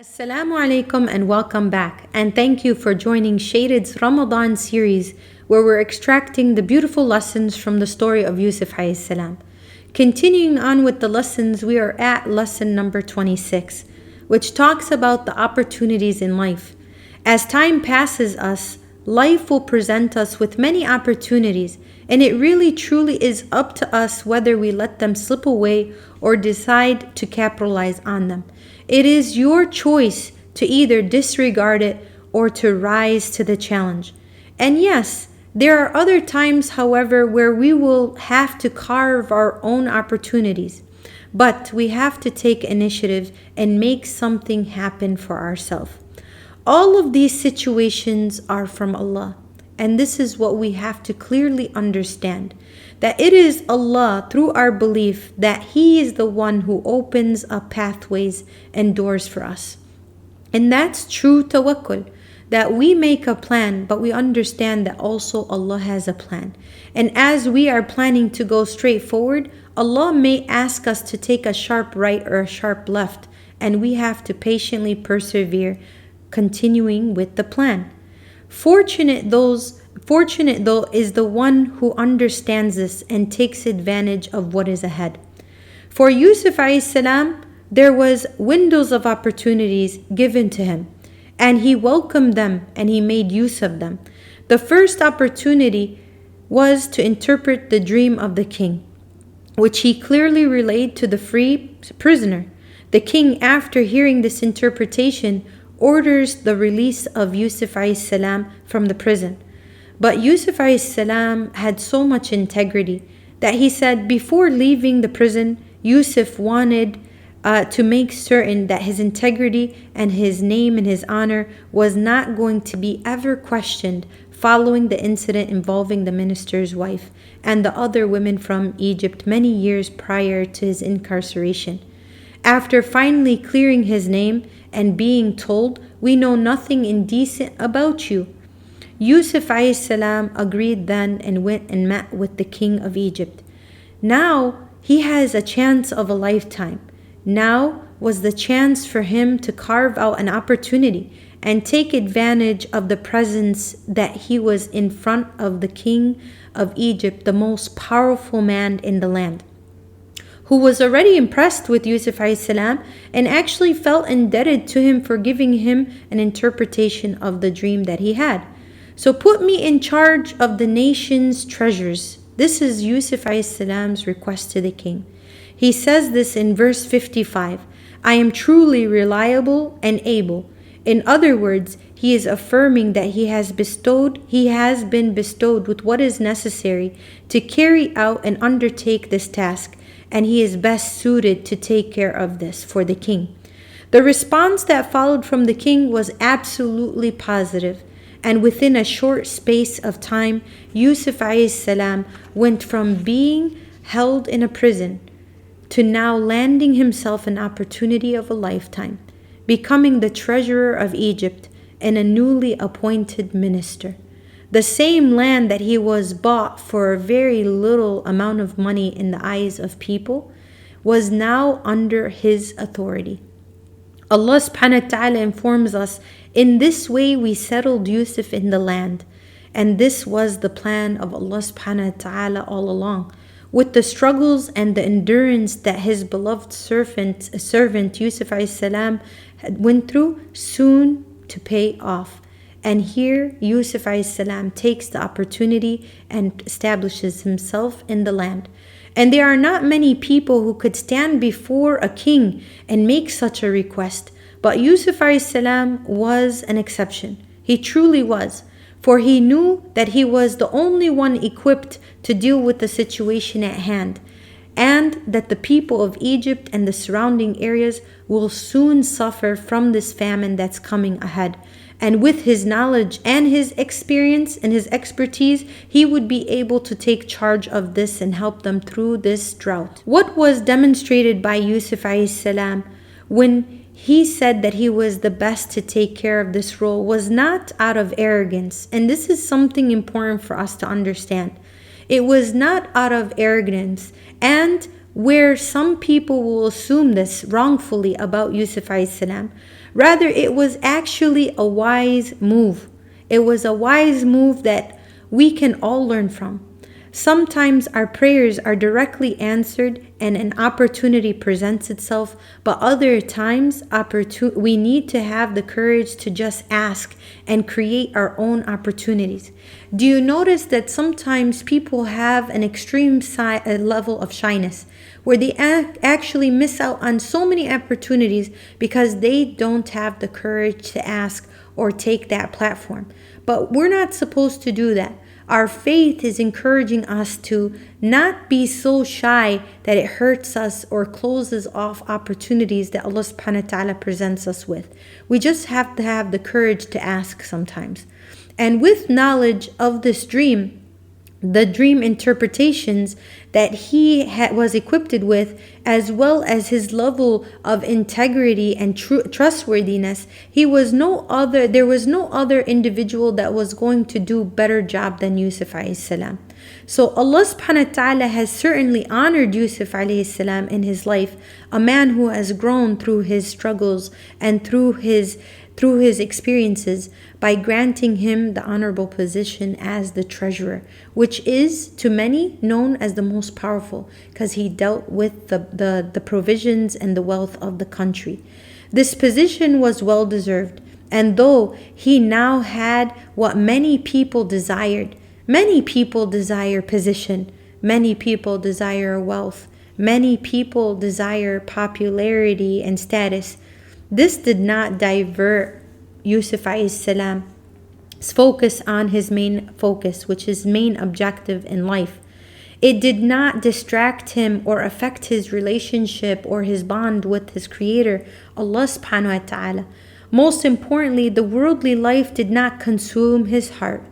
Assalamu alaikum and welcome back. And thank you for joining Shaded's Ramadan series where we're extracting the beautiful lessons from the story of Yusuf alayhi salam. Continuing on with the lessons, we are at lesson number 26, which talks about the opportunities in life. As time passes us, life will present us with many opportunities, and it really truly is up to us whether we let them slip away or decide to capitalize on them. It is your choice to either disregard it or to rise to the challenge. And yes, there are other times, however, where we will have to carve our own opportunities. But we have to take initiative and make something happen for ourselves. All of these situations are from Allah. And this is what we have to clearly understand. That it is Allah through our belief that He is the one who opens up pathways and doors for us. And that's true tawakkul. That we make a plan, but we understand that also Allah has a plan. And as we are planning to go straight forward, Allah may ask us to take a sharp right or a sharp left. And we have to patiently persevere, continuing with the plan. Fortunate though is the one who understands this and takes advantage of what is ahead. For Yusuf alayhi salam, there was windows of opportunities given to him, and he welcomed them and he made use of them. The first opportunity was to interpret the dream of the king, which he clearly relayed to the free prisoner. The king, after hearing this interpretation, orders the release of Yusuf alayhi salam from the prison. But Yusuf alayhi salam had so much integrity that he said before leaving the prison, Yusuf wanted to make certain that his integrity and his name and his honor was not going to be ever questioned following the incident involving the minister's wife and the other women from Egypt many years prior to his incarceration. After finally clearing his name and being told, "We know nothing indecent about you," Yusuf alayhi salam agreed then and went and met with the king of Egypt. Now he has a chance of a lifetime. Now was the chance for him to carve out an opportunity and take advantage of the presence that he was in front of the king of Egypt, the most powerful man in the land, who was already impressed with Yusuf alayhi salam and actually felt indebted to him for giving him an interpretation of the dream that he had. So put me in charge of the nation's treasures. This is Yusuf alayhi salam's request to the king. He says this in verse 55, "I am truly reliable and able." In other words, he is affirming that he has been bestowed with what is necessary to carry out and undertake this task, and he is best suited to take care of this for the king. The response that followed from the king was absolutely positive, and within a short space of time, Yusuf alayhi salam went from being held in a prison to now landing himself an opportunity of a lifetime, becoming the treasurer of Egypt and a newly appointed minister. The same land that he was bought for a very little amount of money in the eyes of people was now under his authority. Allah subhanahu wa ta'ala informs us, "In this way we settled Yusuf in the land." And this was the plan of Allah subhanahu wa ta'ala all along, with the struggles and the endurance that his beloved servant Yusuf alayhi salam went through soon to pay off. And here Yusuf alayhi salam takes the opportunity and establishes himself in the land. And there are not many people who could stand before a king and make such a request. But Yusuf alayhi salam was an exception. He truly was. For he knew that he was the only one equipped to deal with the situation at hand, and that the people of Egypt and the surrounding areas will soon suffer from this famine that's coming ahead. And with his knowledge and his experience and his expertise, he would be able to take charge of this and help them through this drought. What was demonstrated by Yusuf alayhi salam when he said that he was the best to take care of this role was not out of arrogance. And this is something important for us to understand. It was not out of arrogance, and where some people will assume this wrongfully about Yusuf alayhi salam, Rather, it was actually a wise move. It was a wise move that we can all learn from. Sometimes our prayers are directly answered and an opportunity presents itself, but other times we need to have the courage to just ask and create our own opportunities. Do you notice that sometimes people have an extreme level of shyness where they actually miss out on so many opportunities because they don't have the courage to ask or take that platform? But we're not supposed to do that. Our faith is encouraging us to not be so shy that it hurts us or closes off opportunities that Allah subhanahu wa ta'ala presents us with. We just have to have the courage to ask sometimes. And with knowledge of this dream, the dream interpretations that he was equipped with, as well as his level of integrity and trustworthiness, there was no other individual that was going to do better job than Yusuf alayhi salam. So Allah subhanahu wa ta'ala has certainly honored Yusuf alayhi salam in his life, a man who has grown through his struggles and through his experiences, by granting him the honorable position as the treasurer, which is to many known as the most powerful, because he dealt with the provisions and the wealth of the country. This position was well deserved, and though he now had what many people desired, many people desire position, many people desire wealth, many people desire popularity and status, this did not divert Yusuf alayhi salam's focus on his main focus, which is main objective in life. It did not distract him or affect his relationship or his bond with his creator, Allah subhanahu wa ta'ala. Most importantly, the worldly life did not consume his heart.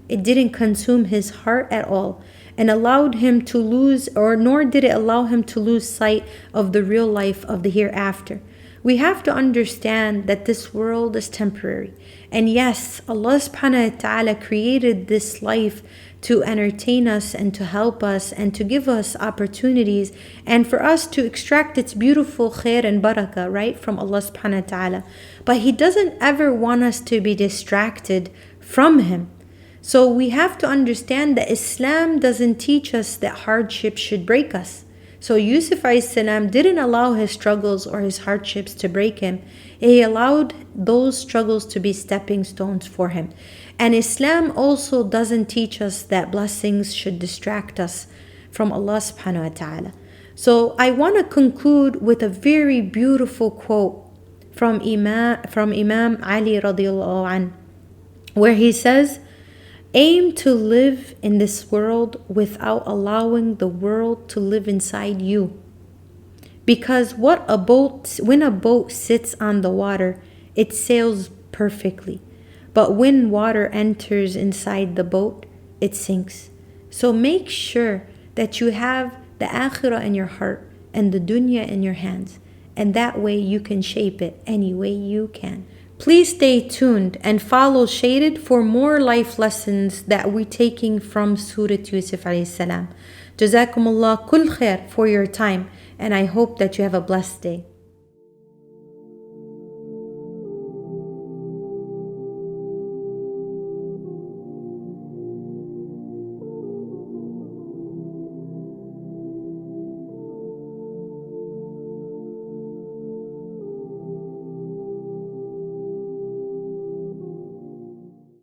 It didn't consume his heart at all, and allowed him to lose, nor did it allow him to lose sight of the real life of the hereafter. We have to understand that this world is temporary. And yes, Allah subhanahu wa ta'ala created this life to entertain us and to help us and to give us opportunities and for us to extract its beautiful khair and barakah, right, from Allah subhanahu wa ta'ala. But He doesn't ever want us to be distracted from Him. So we have to understand that Islam doesn't teach us that hardship should break us. So Yusuf a.s. didn't allow his struggles or his hardships to break him. He allowed those struggles to be stepping stones for him. And Islam also doesn't teach us that blessings should distract us from Allah subhanahu wa ta'ala. So I want to conclude with a very beautiful quote from Imam Ali radiallahu anh, where he says, "Aim to live in this world without allowing the world to live inside you. Because when a boat sits on the water, it sails perfectly. But when water enters inside the boat, it sinks. So make sure that you have the akhirah in your heart and the dunya in your hands. And that way you can shape it any way you can." Please stay tuned and follow Shaded for more life lessons that we're taking from Surah Yusuf alayhi salam. Jazakumullah kull khair for your time, and I hope that you have a blessed day.